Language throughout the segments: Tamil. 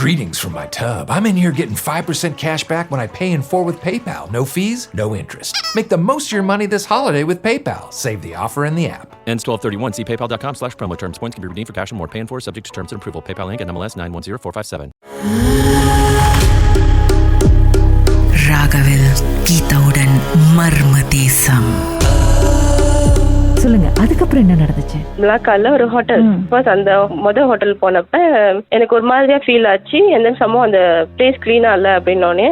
Greetings from my tub. I'm in here getting 5% cash back when I pay in 4 with PayPal. No fees, no interest. Make the most of your money this holiday with PayPal. Save the offer in the app. Ends 12/31. See paypal.com/promo terms. Points can be redeemed for cash and more. Pay in 4 subject to terms and approval. PayPal link at MLS 910457. ராகவில் கீதாவுடன் மர்ம தேசம். சொல்லுங்க, அதுக்கப்புறம் என்ன நடந்துச்சு? மலாக்கால ஒரு ஹோட்டல், அந்த முதல் ஹோட்டல் போனப்ப எனக்கு ஒரு மாதிரியா ஃபீல் ஆச்சு. எந்த சமயம் அந்த பிளேஸ் கிளீனா இல்ல அப்படின்னோடனே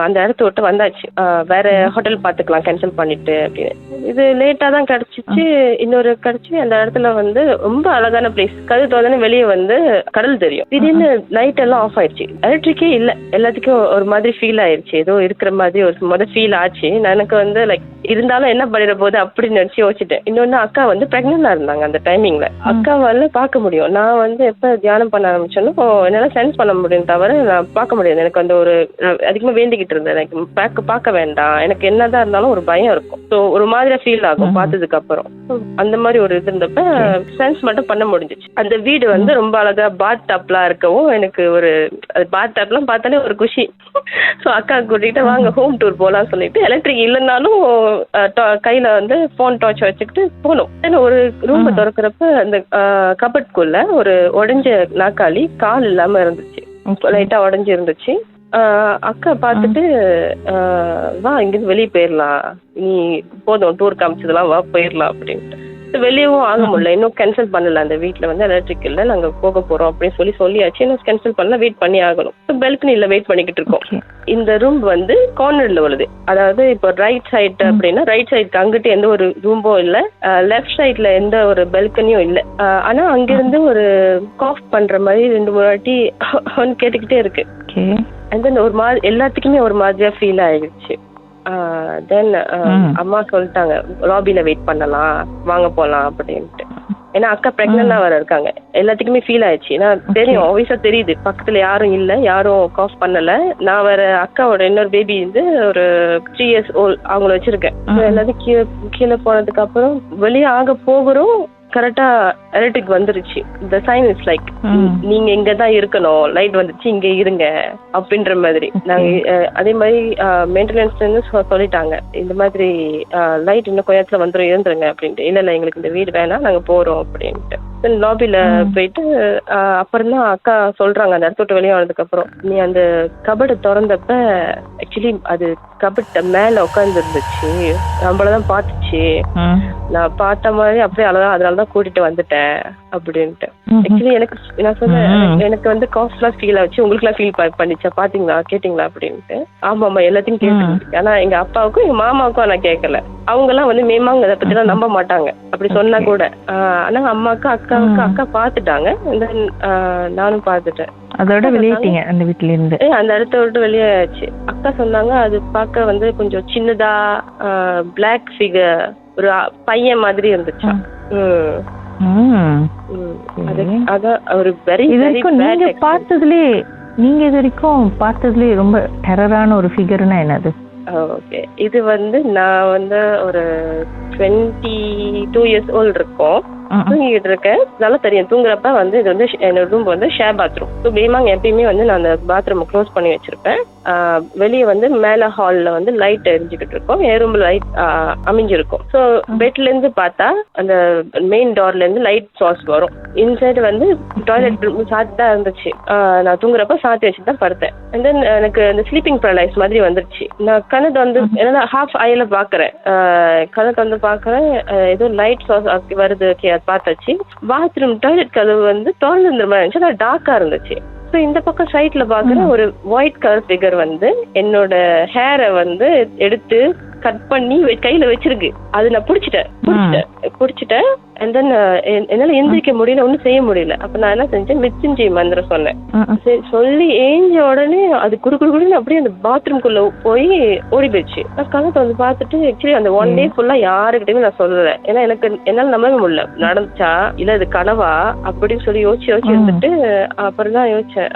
அந்த இடத்த விட்டு வந்தாச்சு. வேற ஹோட்டல் பாத்துக்கலாம் கேன்சல் பண்ணிட்டு அப்படின்னு. இது லேட்டா தான் கிடைச்சிச்சு. இன்னொரு கிடைச்சி அந்த இடத்துல வந்து ரொம்ப அழகான பிளேஸ். கதவு திறந்தோடனே வெளியே வந்து கடல் தெரியும். திடீர்னு லைட் எல்லாம் ஆஃப் ஆயிடுச்சு. எலக்ட்ரிக்கே இல்ல. எல்லாத்துக்கும் ஒரு மாதிரி ஃபீல் ஆயிடுச்சு. ஏதோ இருக்கிற மாதிரி ஒரு முதல் ஃபீல் ஆச்சு. எனக்கு வந்து லைக் இருந்தாலும் என்ன பண்ணிட போகுது அப்படின்னு நினைச்சு யோசிச்சிட்டேன். இன்னொன்னு, அக்கா வந்து பிரெக்னெண்டா இருந்தாங்க அந்த டைமிங்ல. அக்காவால பார்க்க முடியும். நான் வந்து எப்ப தியானம் பண்ண ஆரம்பிச்சேனோ என்னால சென்ஸ் பண்ண முடியும், தவிர நான் பார்க்க முடியாது. எனக்கு வந்து ஒரு அதிகமா வேண்டிக்கிட்டு இருந்தேன், எனக்கு பார்க்க வேண்டாம், எனக்கு என்னதான் இருந்தாலும் ஒரு பயம் இருக்கும். ஸோ ஒரு மாதிரியா ஃபீல் ஆகும் பார்த்ததுக்கு அப்புறம். அந்த மாதிரி ஒரு இது இருந்தப்ப சென்ஸ் மட்டும் பண்ண முடிஞ்சிச்சு. அந்த வீடு வந்து ரொம்ப அழகா பாத் டப்லாம் இருக்கவும் எனக்கு ஒரு பாத் டப்லாம் பார்த்தாலே ஒரு குஷி. ஸோ அக்கா கூட்டிகிட்டு வாங்க ஹோம் டூர் போகலான்னு சொல்லிட்டு, எலக்ட்ரிக் இல்லைன்னாலும் கையில வந்து போன் டார்ச் வச்சுக்கிட்டு போனோம். ஒரு ரூம் திறக்கிறப்ப அந்த கபட்குள்ள ஒரு உடைஞ்ச நாக்காளி கால் இல்லாம இருந்துச்சு, லைட்டா உடைஞ்சு இருந்துச்சு. அக்கா பார்த்துட்டு வா இங்கிருந்து வெளியே போயிடலாம், நீ போதும் டூர் காமிச்சதெல்லாம், வா போயிடலாம் அப்படின்ட்டு. வெளியவும் ஆக முடியல, இன்னும் கேன்சல் பண்ணல. அந்த வீட்டுல வந்து எலக்ட்ரிக் இல்ல, நாங்க போக போறோம் அப்படின்னு சொல்லியாச்சு. இன்னும் கேன்சல் பண்ணல, வெயிட் பண்ணி ஆகணும். பெல்கனில வெயிட் பண்ணிக்கிட்டு இருக்கோம். இந்த ரூம் வந்து கார்னர்ல உள்ளது. அதாவது இப்போ ரைட் சைட் அப்படின்னா ரைட் சைடுக்கு அங்கிட்டு எந்த ஒரு ரூமும் இல்ல, லெஃப்ட் சைட்ல எந்த ஒரு பெல்கனியும் இல்ல. ஆனா அங்கிருந்து ஒரு காஃப் பண்ற மாதிரி 2-3 வாட்டி கேட்டுக்கிட்டே இருக்கு. ஒரு மாதிரி எல்லாத்துக்குமே ஒரு மாதிரியா ஃபீல் ஆயிடுச்சு. தென் அம்மா சொல்லிட்டாங்க லாபில வெயிட் பண்ணலாம், வாங்க போலாம் அப்படின்ட்டு. ஏன்னா அக்கா பிரெக்னெண்டா வர இருக்காங்க. எல்லாத்துக்குமே ஃபீல் ஆயிடுச்சு. ஏன்னா தெரியும், ஆப்வியஸா தெரியுது, பக்கத்துல யாரும் இல்ல, யாரும் காஃப் பண்ணல. நான் வேற அக்காவோட இன்னொரு பேபி வந்து ஒரு 3 years old அவங்கள வச்சிருக்கேன். எல்லாத்தையும் கீழே போனதுக்கு அப்புறம் வெளியே ஆக போகிறோம். கரெக்டா எலக்ட்ரிக் வந்துருச்சு. இந்த சைன் இஸ் லைக் நீங்க இங்கதான் இருக்கணும், லைட் வந்துச்சு இங்க இருங்க அப்படின்ற மாதிரி. நாங்க அதே மாதிரி மெயின்டெனன்ஸ் சொல்லிட்டாங்க, இந்த மாதிரி லைட் இன்னும் கொஞ்சத்துல வந்துடும், இருந்துருங்க அப்படின்ட்டு. இல்ல இல்ல எங்களுக்கு இந்த வீடு வேணாம், நாங்க போறோம் அப்படின்ட்டு. லாபில போயிட்டு அப்புறம் தான் அக்கா சொல்றாங்க, அந்த இடத்த விட்டு வெளியே வந்ததுக்கு அப்புறம், நீ அந்த கபடை திறந்தப்ப ஆக்சுவலி அது கபட்ட மேல உட்கார்ந்து இருந்துச்சு, நம்மளதான் பாத்துச்சு, நான் பார்த்த மாதிரி அப்படியே அழகா, அதனாலதான் கூட்டிட்டு வந்துட்டேன் அப்படின்ட்டு. ஆக்சுவலி எனக்கு நான் சொன்னேன், எனக்கு வந்து காஸ்ட்லாம் ஃபீல் ஆச்சு, உங்களுக்கு எல்லாம் ஃபீல் பண்ணிச்சா, பாத்தீங்களா, கேட்டீங்களா அப்படின்ட்டு. ஆமா ஆமா எல்லாத்தையும் கேட்டு. ஆனா எங்க அப்பாவுக்கும் எங்க மாமாவுக்கும் நான் கேட்கல. அவங்க எல்லாம் வந்து மேமாங்க அதை பத்தி எல்லாம் நம்ப மாட்டாங்க அப்படி சொன்னா கூட. ஆனா அம்மாவுக்கு அக்காவுக்கு அக்கா பாத்துட்டாங்க, நானும் பாத்துட்டேன். அதோட வெளியேட்டீங்க அந்த வீட்டுல இருந்து? அந்த இடத்த விட்டு வெளியாச்சு. அக்கா சொன்னாங்க அது பார்க்க வந்து கொஞ்சம் சின்னதா பிளாக் ஃபிகர், ஒரு பையன் மாதிரி இருந்துச்சா. நீங்க இது வரைக்கும் பார்த்ததுலயே ரொம்ப டெரரான ஒரு ஃபிகர்னா என்னது? ஓகே, இது வந்து நான் வந்து ஒரு 22 years old இருக்கும், தூங்கிட்டு இருக்கேன். நல்லா தெரியும் தூங்குறப்ப வந்து இது வந்து என்னோட ரூம் வந்து ஷேர் பாத்ரூம். ஸோ பேமாங்க எப்பயுமே வந்து நான் அந்த பாத்ரூம் க்ளோஸ் பண்ணி வச்சிருப்பேன். வெளியே வந்து மேல ஹால்ல வந்து லைட் எரிஞ்சுக்கிட்டு இருக்கும், என் ரூம்ல லைட் அமைஞ்சிருக்கும். ஸோ பெட்ல இருந்து பார்த்தா அந்த மெயின் டோர்ல இருந்து லைட் சோர்ஸ் வரும். இன்சைடு வந்து டாய்லெட் சாத்தி தான் இருந்துச்சு. நான் தூங்குறப்ப சாத்தி வச்சுட்டு தான் படுத்தேன். அண்ட் தென் எனக்கு அந்த ஸ்லீப்பிங் பேரலைஸ் மாதிரி வந்துருச்சு. நான் கணக்கு வந்து என்னன்னா ஹாஃப் ஐல பாக்குறேன், கணக்கு வந்து பாக்குறேன் ஏதோ லைட் சோர்ஸ் வருது, பார்த்தாச்சு. பாத்ரூம் டாய்லெட் கதவு வந்து திறந்து இருந்த மாதிரி இருந்துச்சு, ஆனால் டார்க்கா இருந்துச்சு. ஸோ இந்த பக்கம் சைட்ல பாக்குற ஒரு ஒயிட் கலர் ஃபிகர் வந்து என்னோட ஹேரை வந்து எடுத்து கட் பண்ணி கையில வச்சிருக்கு. அது நான் பிடிச்சிட்டேன். அண்ட் தென் என்னால எந்திரிக்க முடியல, ஒன்னும் செய்ய முடியல. அப்ப நான் என்ன செஞ்சேன், மிச்சிஞ்சி மந்திரம் சொன்னேன். சொல்லி ஏஞ்ச உடனே அது குடுக்குன்னு அப்படியே அந்த பாத்ரூம்குள்ள போய் ஓடி போயிடுச்சு. நான் கணக்கு வந்து பார்த்துட்டு ஆக்சுவலி அந்த 1 day ஃபுல்லா யாருக்கிட்டயுமே நான் சொல்லல. ஏன்னா எனக்கு என்னால நம்பவே முடியல, நடந்துச்சா இல்ல இது கனவா அப்படின்னு சொல்லி யோசிச்சு இருந்துட்டு அப்புறம் தான் யோசிச்சேன்,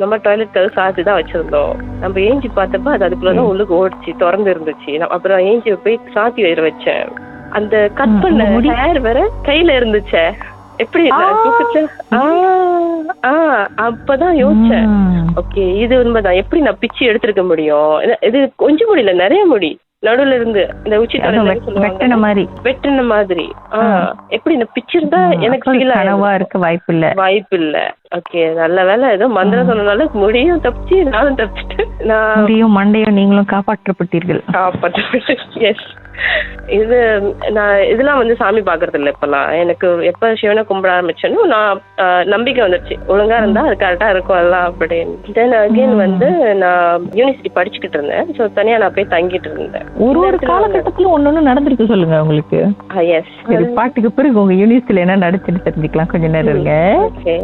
நம்ம டாய்லெட் கதவு சாத்தி தான் வச்சிருந்தோம். நம்ம ஏஞ்சி பார்த்தப்ப அது அதுக்குள்ளதான் உள்ளுக்கு ஓடிச்சு, திறந்து இருந்துச்சு. அப்புறம் ஏஞ்சி போய் சாத்தி வேற வச்சேன். அந்த கட் பண்ண ஹேர் வேற கையில இருந்துச்சே. எப்படி அப்பதான் யோசிச்சேன். ஓகே, இது உண்மைதான். எப்படி நான் பிச்சு எடுத்திருக்க முடியும்? இது கொஞ்சம் முடியல, நிறைய முடி நடுவுல இருந்து இந்த உச்சி வெட்டின மாதிரி. எப்படி நான் பிச்சிருந்தா எனக்கு இருக்க வாய்ப்பு இல்ல. ஓகே, நல்ல வேலை ஏதோ மந்திரம் சொன்னதால முடியும் தப்பிச்சு, நானும் தப்பிச்சுட்டு முடியும் மண்டையும் நீங்களும் காப்பாற்றப்பட்டீர்கள். எஸ். இது நான் இதெல்லாம் வந்து சாமி பாக்குறது இல்ல இப்பெல்லாம். எனக்கு எப்ப சிவனை கும்பிட ஆரம்பிச்சேன்னு நான் நம்பிக்கை வந்துருச்சு, ஒழுங்கா இருந்தா அது கரெக்டா இருக்கும் எல்லாம் அப்படின்னு. தென் அகைன் வந்து நான் யூனிவர்சிட்டி படிச்சுக்கிட்டு இருந்தேன். ஸோ தனியா நான் போய் தங்கிட்டு இருந்தேன். ஒரு காலகட்டத்துல ஒன்னொன்னு நடந்திருக்கு, சொல்லுங்க உங்களுக்கு. எஸ். பாட்டுக்கு பிறகு உங்க யூனிவர்சிட்டியில என்ன நடந்துச்சுன்னு தெரிஞ்சுக்கலாம். கொஞ்ச நேரம் இருங்க. ஓகே.